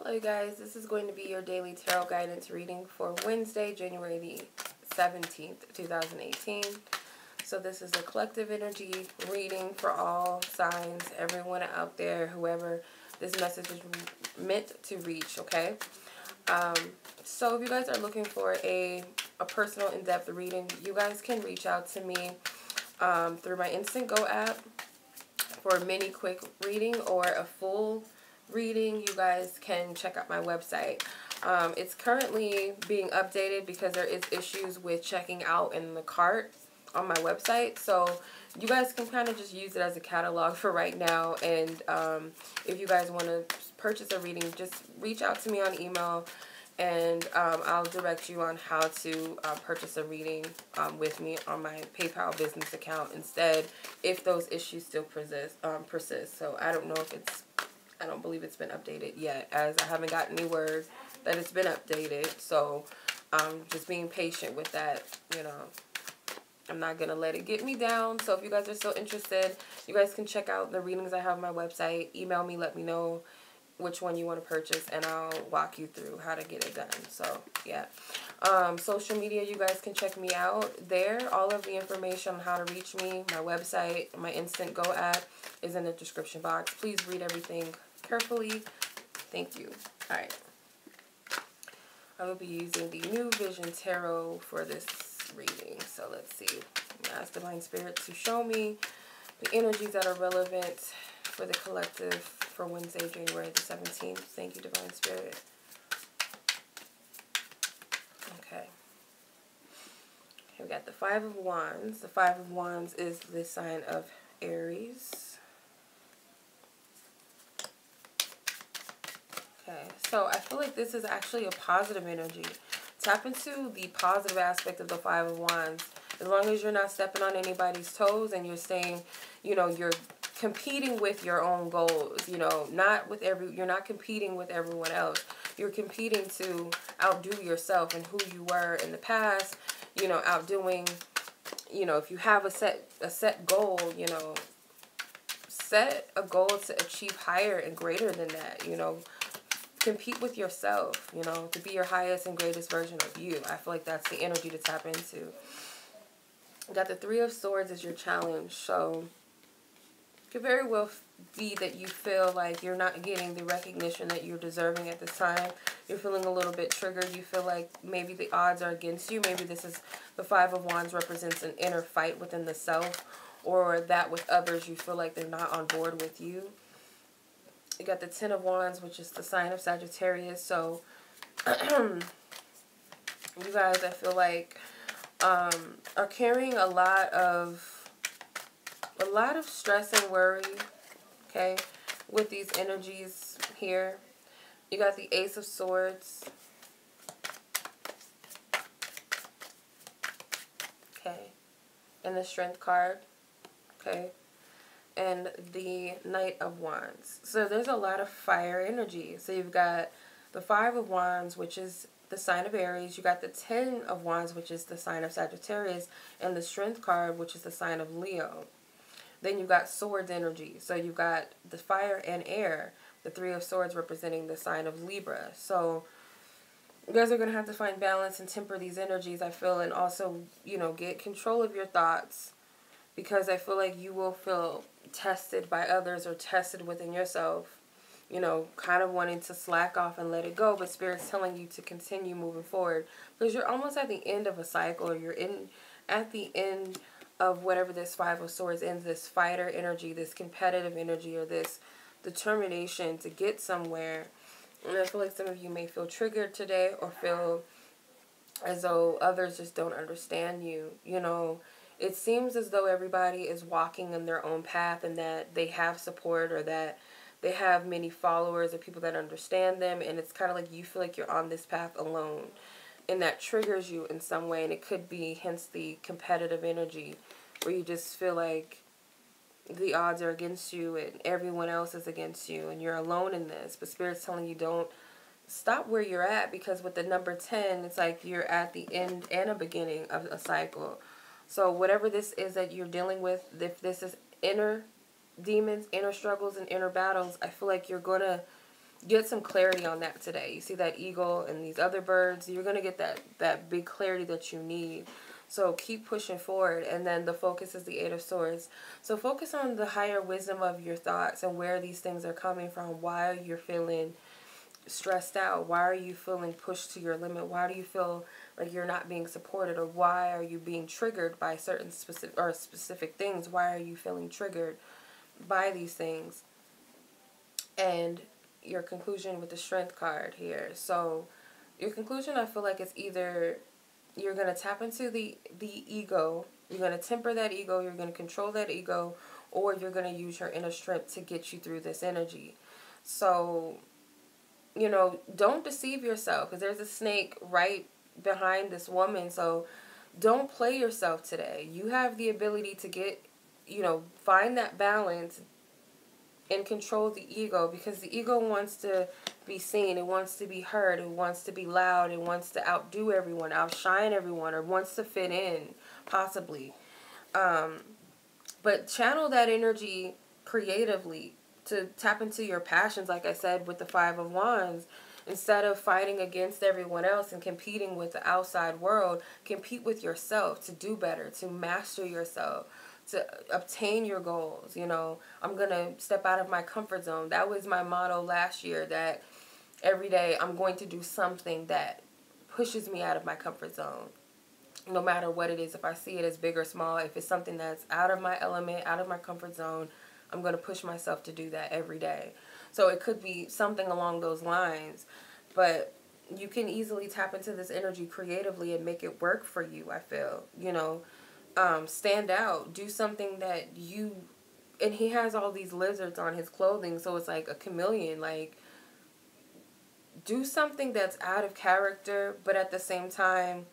Hello guys, this is going to be your daily tarot guidance reading for Wednesday, January the 17th, 2018. So this is a collective energy reading for all signs, everyone out there, whoever this message is meant to reach, okay? So if you guys are looking for a personal in-depth reading, you guys can reach out to me through my Instantgo app for a mini quick reading or a full reading. You guys can check out my website. It's currently being updated because there is issues with checking out in the cart on my website. So you guys can kind of just use it as a catalog for right now. And if you guys want to purchase a reading, just reach out to me on email and I'll direct you on how to purchase a reading with me on my PayPal business account instead, if those issues still persist. So I don't know if I don't believe it's been updated yet, as I haven't gotten any word that it's been updated. So just being patient with that, you know. I'm not going to let it get me down. So if you guys are still interested, you guys can check out the readings I have on my website. Email me, let me know which one you want to purchase, and I'll walk you through how to get it done. So yeah. Social media, you guys can check me out there. All of the information on how to reach me, my website, my Instantgo app is in the description box. Please read everything carefully. Thank you. All right. I will be using the New Vision Tarot for this reading. So let's see. I'm going to ask Divine Spirit to show me the energies that are relevant for the collective for Wednesday, January the 17th. Thank you, Divine Spirit. Okay. We got the Five of Wands. The Five of Wands is the sign of Aries. Okay, so I feel like this is actually a positive energy. Tap into the positive aspect of the Five of Wands. As long as you're not stepping on anybody's toes and you're staying, you know, you're competing with your own goals, you know, you're not competing with everyone else. You're competing to outdo yourself and who you were in the past, you know, outdoing, you know, if you have a set goal, you know, set a goal to achieve higher and greater than that, you know. Compete with yourself, you know, to be your highest and greatest version of you. I feel like that's the energy to tap into. You got the Three of Swords as your challenge. So it could very well be that you feel like you're not getting the recognition that you're deserving at this time. You're feeling a little bit triggered. You feel like maybe the odds are against you. Maybe this is the Five of Wands represents an inner fight within the self, or that with others you feel like they're not on board with you. You got the Ten of Wands, which is the sign of Sagittarius. So you guys, I feel like are carrying a lot of stress and worry, okay, with these energies here. You got the Ace of Swords. Okay. And the Strength card. Okay. And the Knight of Wands. So there's a lot of fire energy. So you've got the Five of Wands, which is the sign of Aries. You got the Ten of Wands, which is the sign of Sagittarius. And the Strength card, which is the sign of Leo. Then you've got Swords energy. So you've got the fire and air. The Three of Swords representing the sign of Libra. So you guys are going to have to find balance and temper these energies, I feel. And also, you know, get control of your thoughts. Because I feel like you will feel tested by others or tested within yourself, you know, kind of wanting to slack off and let it go, but Spirit's telling you to continue moving forward because you're almost at the end of a cycle, or you're at the end of whatever this Five of Swords ends, this fighter energy, this competitive energy, or this determination to get somewhere. And I feel like some of you may feel triggered today or feel as though others just don't understand you, you know. It seems as though everybody is walking in their own path and that they have support, or that they have many followers or people that understand them. And it's kind of like you feel like you're on this path alone. And that triggers you in some way. And it could be, hence the competitive energy, where you just feel like the odds are against you and everyone else is against you. And you're alone in this. But Spirit's telling you don't stop where you're at. Because with the number 10, it's like you're at the end and a beginning of a cycle. So whatever this is that you're dealing with, if this is inner demons, inner struggles, and inner battles, I feel like you're going to get some clarity on that today. You see that eagle and these other birds, you're going to get that big clarity that you need. So keep pushing forward. And then the focus is the Eight of Swords. So focus on the higher wisdom of your thoughts and where these things are coming from. Why you're feeling stressed out. Why are you feeling pushed to your limit? Why do you feel like you're not being supported? Or why are you being triggered by certain specific things? Why are you feeling triggered by these things? And your conclusion with the Strength card here. So your conclusion, I feel like, it's either you're going to tap into the ego, you're going to temper that ego, you're going to control that ego, or you're going to use your inner strength to get you through this energy. So, you know, don't deceive yourself, because there's a snake right behind this woman. So don't play yourself today. You have the ability to get, you know, find that balance and control the ego, because the ego wants to be seen, it wants to be heard, it wants to be loud, it wants to outdo everyone, outshine everyone, or wants to fit in, possibly. But channel that energy creatively to tap into your passions, like I said, with the Five of Wands. Instead of fighting against everyone else and competing with the outside world, compete with yourself to do better, to master yourself, to obtain your goals. You know, I'm going to step out of my comfort zone. That was my motto last year, that every day I'm going to do something that pushes me out of my comfort zone. No matter what it is, if I see it as big or small, if it's something that's out of my element, out of my comfort zone, I'm going to push myself to do that every day. So it could be something along those lines, but you can easily tap into this energy creatively and make it work for you, I feel. You know, stand out, do something that you, and he has all these lizards on his clothing, so it's like a chameleon, like, do something that's out of character, but at the same time,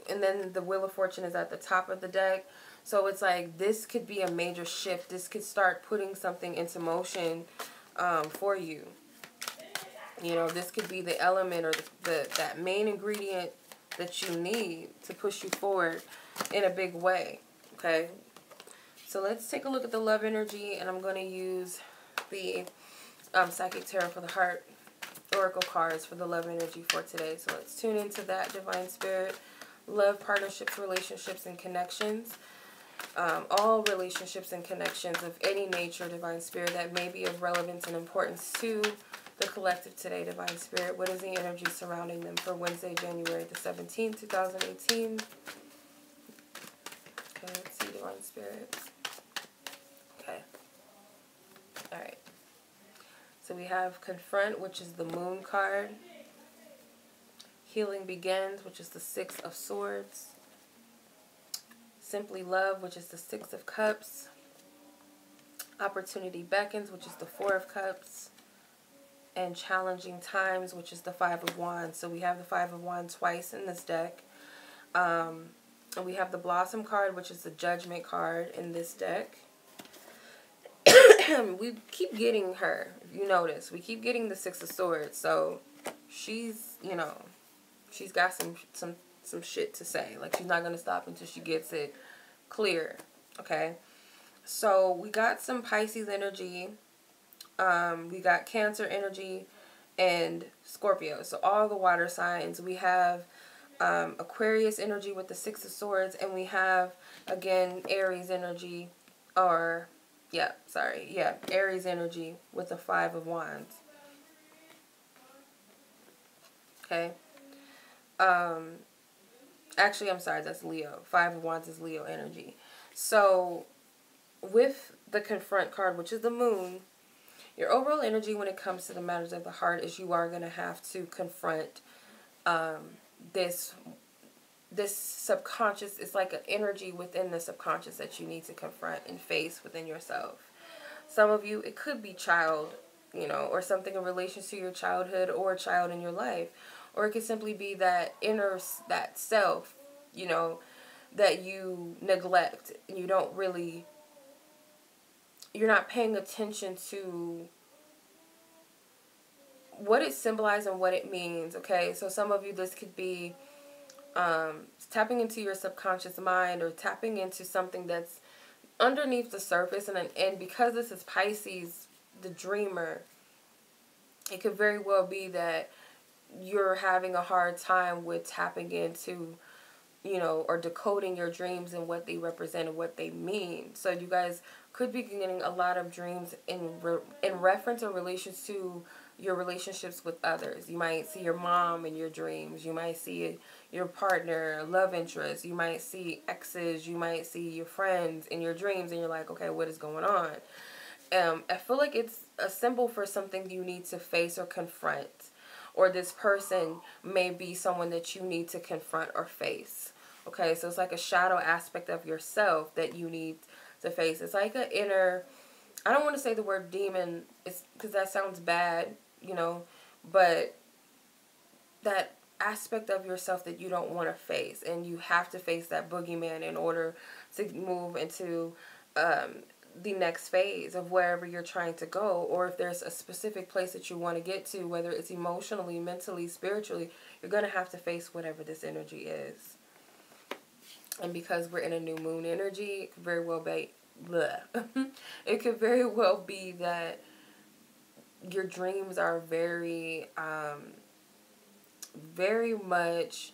and then the Wheel of Fortune is at the top of the deck. So it's like, this could be a major shift. This could start putting something into motion for you. You know, this could be the element or that main ingredient that you need to push you forward in a big way. Okay? So let's take a look at the love energy, and I'm going to use the Psychic Tarot for the Heart Oracle cards for the love energy for today. So let's tune into that, Divine Spirit. Love, partnerships, relationships, and connections. All relationships and connections of any nature, Divine Spirit, that may be of relevance and importance to the collective today, Divine Spirit. What is the energy surrounding them for Wednesday, January the 17th, 2018? Okay, let's see, Divine Spirit. Okay. All right. So we have Confront, which is the Moon card. Healing Begins, which is the Six of Swords. Simply Love, which is the Six of Cups. Opportunity Beckons, which is the Four of Cups. And Challenging Times, which is the Five of Wands. So we have the Five of Wands twice in this deck. And we have the Blossom card, which is the Judgment card in this deck. We keep getting her, if you notice. We keep getting the Six of Swords. So she's, you know, she's got some shit to say. Like, she's not going to stop until she gets it clear. Okay? So we got some Pisces energy. We got Cancer energy and Scorpio. So all the water signs. We have Aquarius energy with the Six of Swords. And we have, again, Aries energy. Aries energy with the Five of Wands. Okay. Actually, I'm sorry, that's Leo. Five of Wands is Leo energy. So, with the Confront card, which is the Moon, your overall energy when it comes to the matters of the heart is you are going to have to confront this subconscious. It's like an energy within the subconscious that you need to confront and face within yourself. Some of you, it could be child, you know, or something in relation to your childhood or a child in your life. Or it could simply be that that self, you know, that you neglect. And you don't really, you're not paying attention to what it symbolizes and what it means, okay? So some of you, this could be tapping into your subconscious mind or tapping into something that's underneath the surface. And because this is Pisces, the dreamer, It could very well be that you're having a hard time with tapping into, or decoding your dreams and what they represent and what they mean. So you guys could be getting a lot of dreams in reference or relation to your relationships with others. You might see your mom in your dreams. You might see your partner, love interest. You might see exes. You might see your friends in your dreams, and you're like, okay, what is going on? I feel like it's a symbol for something you need to face or confront. Or this person may be someone that you need to confront or face. Okay, so it's like a shadow aspect of yourself that you need to face. It's like an inner, I don't want to say the word demon, it's because that sounds bad, but that aspect of yourself that you don't want to face. And you have to face that boogeyman in order to move into the next phase of wherever you're trying to go, or if there's a specific place that you want to get to, whether it's emotionally, mentally, spiritually, you're going to have to face whatever this energy is. And because we're in a new moon energy, it could very well be it could very well be that your dreams are very very much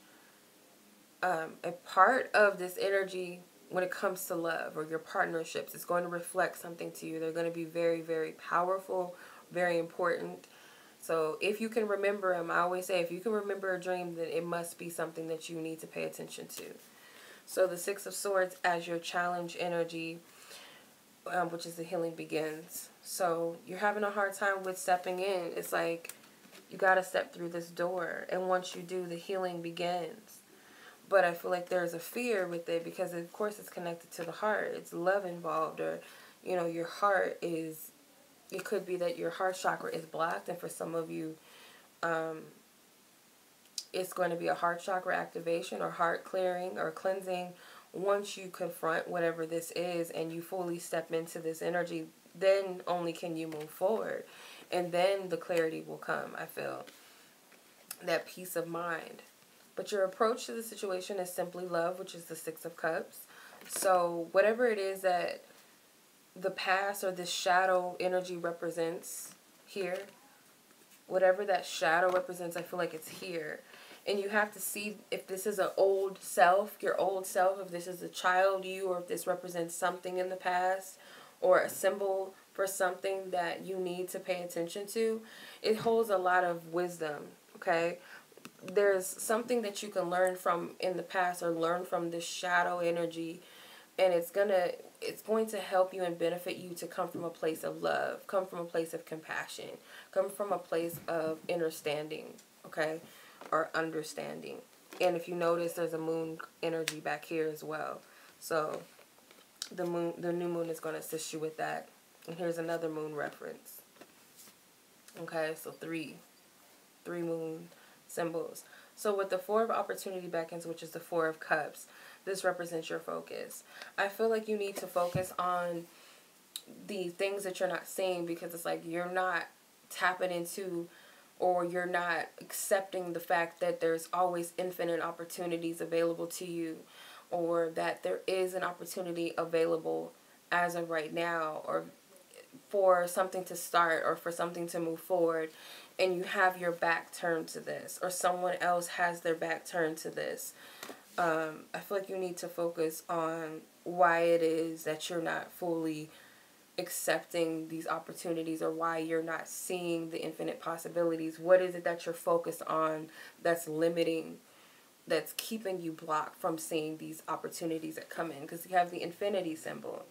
a part of this energy. When it comes to love or your partnerships, it's going to reflect something to you. They're going to be very, very powerful, very important. So if you can remember them, I always say, if you can remember a dream, then it must be something that you need to pay attention to. So the Six of Swords as your challenge energy, which is the healing begins. So you're having a hard time with stepping in. It's like you got to step through this door. And once you do, the healing begins. But I feel like there's a fear with it because, of course, it's connected to the heart. It's love involved, or, your heart is, it could be that your heart chakra is blocked. And for some of you, it's going to be a heart chakra activation or heart clearing or cleansing. Once you confront whatever this is and you fully step into this energy, then only can you move forward. And then the clarity will come, I feel. That peace of mind. But your approach to the situation is simply love, which is the Six of Cups. So whatever it is that the past or this shadow energy represents here, whatever that shadow represents, I feel like it's here. And you have to see if this is an old self, your old self, if this is a child you, or if this represents something in the past or a symbol for something that you need to pay attention to. It holds a lot of wisdom, okay? There's something that you can learn from in the past or learn from this shadow energy, and it's going to help you and benefit you to come from a place of love, come from a place of compassion, come from a place of understanding, okay, or understanding. And if you notice, there's a moon energy back here as well. So the new moon is going to assist you with that. And here's another moon reference. Okay, so three moon symbols. So with the Four of Opportunity beckons, which is the Four of Cups, this represents your focus. I feel like you need to focus on the things that you're not seeing, because it's like you're not tapping into, or you're not accepting the fact that there's always infinite opportunities available to you, or that there is an opportunity available as of right now, or for something to start or for something to move forward, and you have your back turned to this, or someone else has their back turned to this. I feel like you need to focus on why it is that you're not fully accepting these opportunities, or why you're not seeing the infinite possibilities. What is it that you're focused on that's limiting, that's keeping you blocked from seeing these opportunities that come in? Because you have the infinity symbol.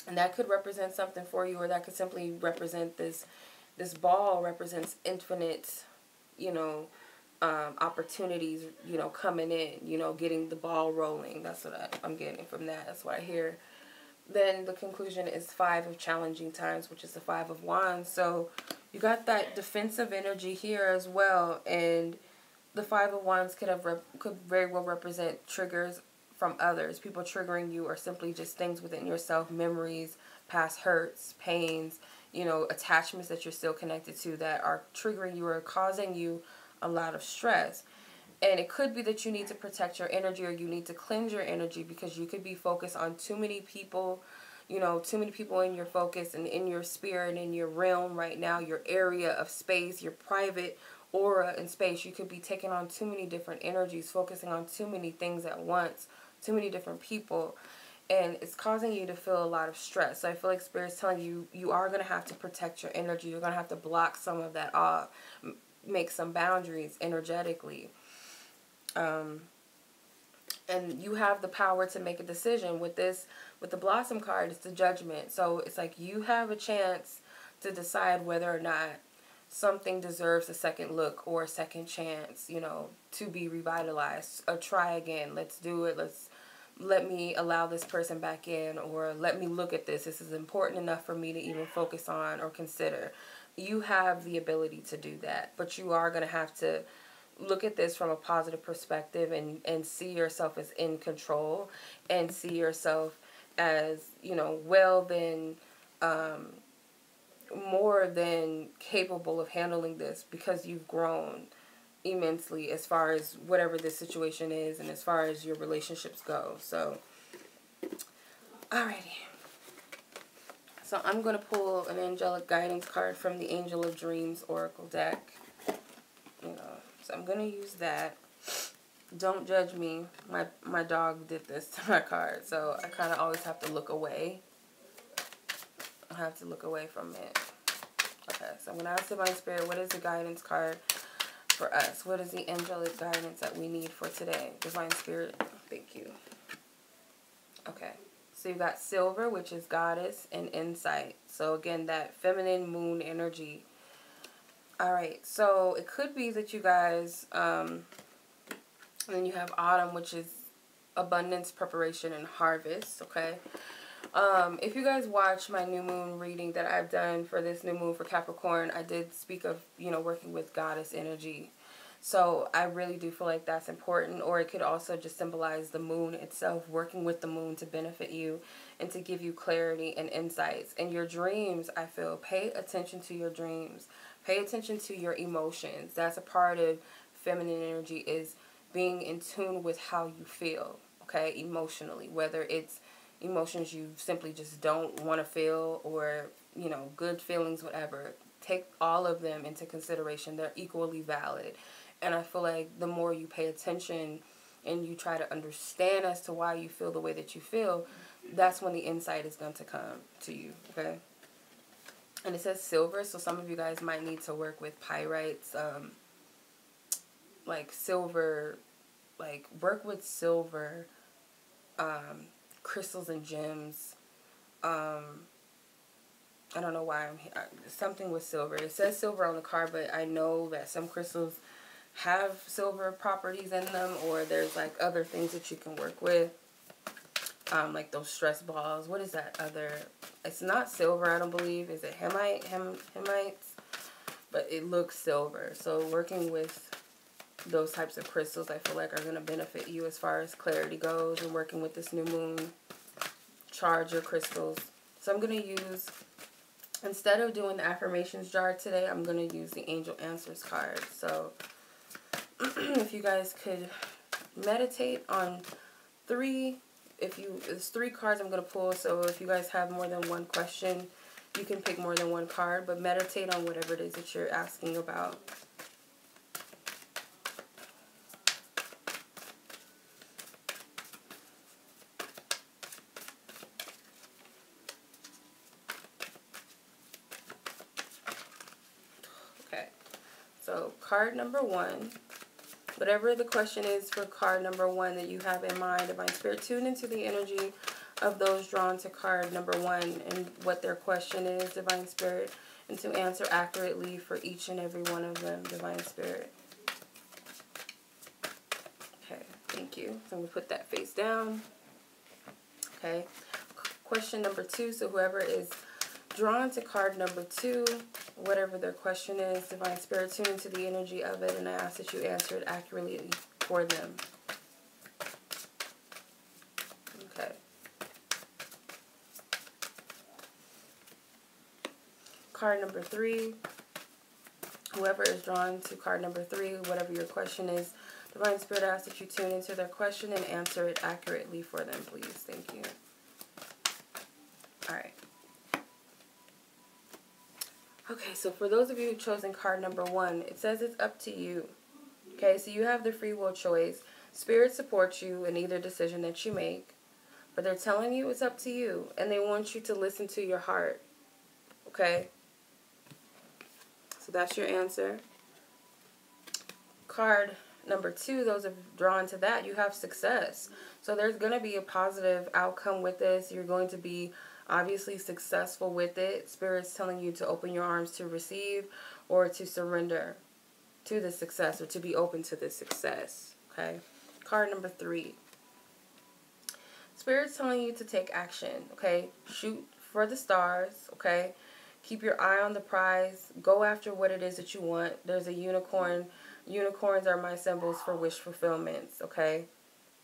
And that could represent something for you, or that could simply represent this ball represents infinite, opportunities, coming in, getting the ball rolling. That's what I'm getting from that. That's what I hear. Then the conclusion is Five of Challenging Times, which is the Five of Wands. So you got that defensive energy here as well. And the Five of Wands could very well represent triggers from others, people triggering you, or simply just things within yourself, memories, past hurts, pains, attachments that you're still connected to that are triggering you or causing you a lot of stress. And it could be that you need to protect your energy, or you need to cleanse your energy, because you could be focused on too many people, you know, too many people in your focus and in your spirit, in your realm right now, your area of space, your private aura and space. You could be taking on too many different energies, focusing on too many things at once, too many different people. And it's causing you to feel a lot of stress. So I feel like Spirit's telling you, you are going to have to protect your energy. You're going to have to block some of that off. Make some boundaries energetically. And you have the power to make a decision. With this, with the Blossom card, it's the Judgment. So it's like you have a chance to decide whether or not something deserves a second look or a second chance, you know, to be revitalized. Or try again. Let's do it. Let me allow this person back in, or let me look at this. This is important enough for me to even focus on or consider. You have the ability to do that, but you are going to have to look at this from a positive perspective and see yourself as in control, and see yourself as, you know, more than capable of handling this, because you've grown immensely as far as whatever this situation is and as far as your relationships go. So, alrighty. So I'm going to pull an angelic guidance card from the Angel of Dreams Oracle deck. You know, so I'm going to use that. Don't judge me. My dog did this to my card, so I kind of always have to look away. I have to look away from it. Okay, so I'm going to ask Divine Spirit, what is the guidance card for us? What is the angelic guidance that we need for today? Divine Spirit, thank you. Okay, so you've got Silver, which is Goddess, and Insight. So again, that feminine moon energy. Alright, so it could be that you guys, and then you have Autumn, which is abundance, preparation, and harvest, okay? If you guys watch my new moon reading that I've done for this new moon for Capricorn, I did speak of, you know, working with goddess energy. So I really do feel like that's important. Or it could also just symbolize the moon itself, working with the moon to benefit you and to give you clarity and insights. And your dreams, I feel, pay attention to your dreams. Pay attention to your emotions. That's a part of feminine energy, is being in tune with how you feel, okay, emotionally. Whether it's emotions you simply just don't want to feel, or, you know, good feelings, whatever. Take all of them into consideration. They're equally valid. And I feel like the more you pay attention and you try to understand as to why you feel the way that you feel, that's when the insight is going to come to you, okay? And it says Silver, so some of you guys might need to work with pyrites, like silver, like work with silver, crystals and gems. I don't know why I'm here. Something with silver. It says silver on the card, but I know that some crystals have silver properties in them, or there's like other things that you can work with, like those stress balls. What is that other? It's not silver, I don't believe. Is it hemites? But it looks silver. So working with those types of crystals, I feel like, are going to benefit you as far as clarity goes, and working with this new moon. Charge your crystals. So I'm going to use, instead of doing the affirmations jar today, I'm going to use the Angel Answers card. So if you guys could meditate on there's 3 cards I'm going to pull. So if you guys have more than one question, you can pick more than one card, but meditate on whatever it is that you're asking about. Okay, so card number 1, whatever the question is for card number 1 that you have in mind, Divine Spirit, tune into the energy of those drawn to card number 1 and what their question is, Divine Spirit, and to answer accurately for each and every one of them, Divine Spirit. Okay, thank you. So I'm going to put that face down. Okay, question number 2, so whoever is drawn to card number 2, whatever their question is, Divine Spirit, tune into the energy of it, and I ask that you answer it accurately for them. Okay. Card number 3, whoever is drawn to card number 3, whatever your question is, Divine Spirit, I ask that you tune into their question and answer it accurately for them, please. Thank you. Okay, so for those of you who've chosen card number 1, it says it's up to you. Okay, so you have the free will choice. Spirit supports you in either decision that you make, but they're telling you it's up to you, and they want you to listen to your heart. Okay? So that's your answer. Card number 2, those have drawn to that, you have success. So there's going to be a positive outcome with this. You're going to be obviously successful with it. Spirit's telling you to open your arms to receive or to surrender to the success, or to be open to the success. Okay? Card number 3. Spirit's telling you to take action. Okay? Shoot for the stars. Okay? Keep your eye on the prize. Go after what it is that you want. There's a unicorn. Unicorns are my symbols for wish fulfillments. Okay?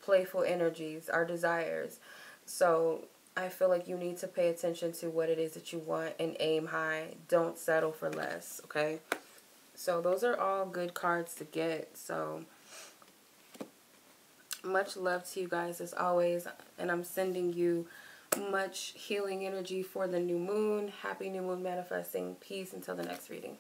Playful energies, our desires. So I feel like you need to pay attention to what it is that you want and aim high. Don't settle for less. Okay? So those are all good cards to get. So much love to you guys as always. And I'm sending you much healing energy for the new moon. Happy new moon manifesting. Peace until the next reading.